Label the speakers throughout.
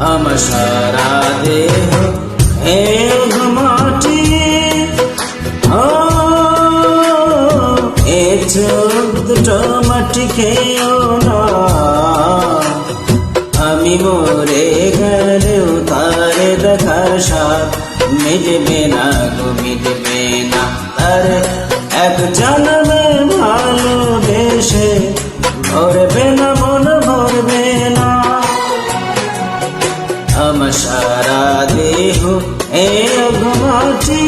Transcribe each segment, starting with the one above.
Speaker 1: আমার সারা দেহ এ মাটি, এ চোখ দুটো মাটি খেয়েও না। আমি মরে গেলেও তারে দেখার স্বাদ মিটবে না গো, মিটবে না। তারে এক জন্মে ভালোবেসে ভরবে না, মন ভরবে না। আমার সারা দেহ এ মাটি,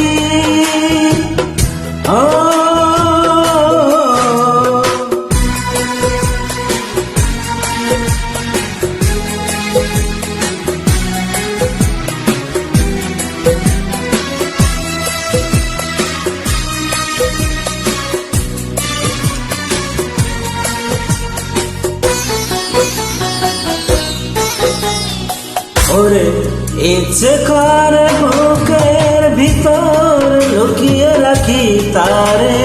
Speaker 1: ওরে ইচ্ছে করে বুকের ভিতর লুকিয়ে রাখি তারে।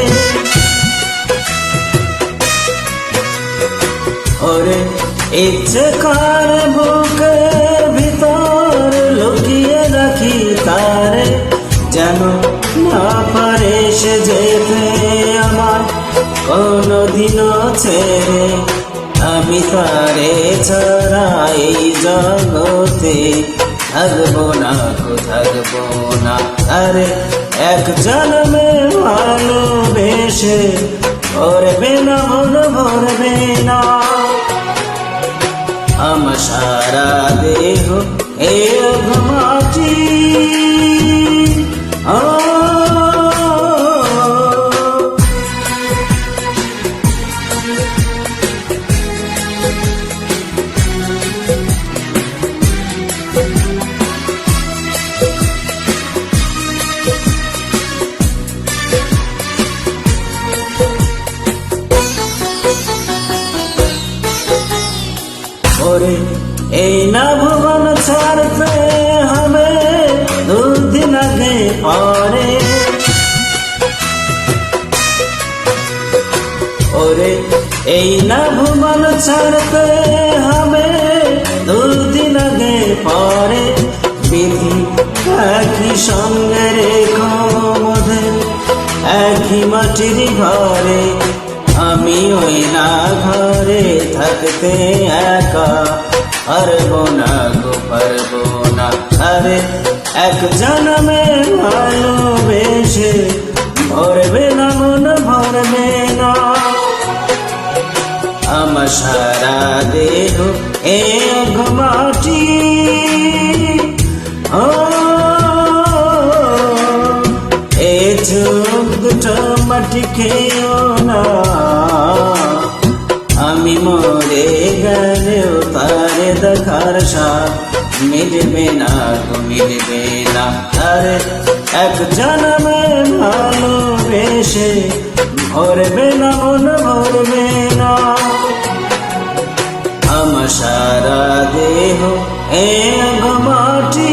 Speaker 1: ওরে ইচ্ছে করে বুকের ভিতর লুকিয়ে রাখি তারে, যেন না পারে সে যেতে আমার কোনদিনও ছেড়ে। আমি তারে ছাড়া এই জগতে থাকবো না গো, থাকবো না। আরে এক জন্মে ভালোবেসে ভরবে না, মন ভরবে না। আমার সারা দেহ এ মাটি, ওরে এই না ভুবন ছাড়তে হবে দুদিন আগে পরে। ওরে এই না ভুবন ছাড়তে হবে দুদিন আগে পরে। বিধি একই সঙ্গে রেখো মোদের একই মাটির ঘরে। আমি ওই না ঘরে থাকতে একা পারবো না গো, পারবো না। আরে এক জন্মে ভালোবেসে ভরবে না, মন ভরবে না। আমার সারা দেহ এ মাটি, এ চোখ দুটো মাটি খেয়েও না। আমি মরে গেলেও তারে দেখার স্বাদ মিটবে না গো, মিটবে না। আরে এক জন্মে ভালোবেসে ভরবে না, মন ভরবে না। আমার সারা দেহ এ মাটি।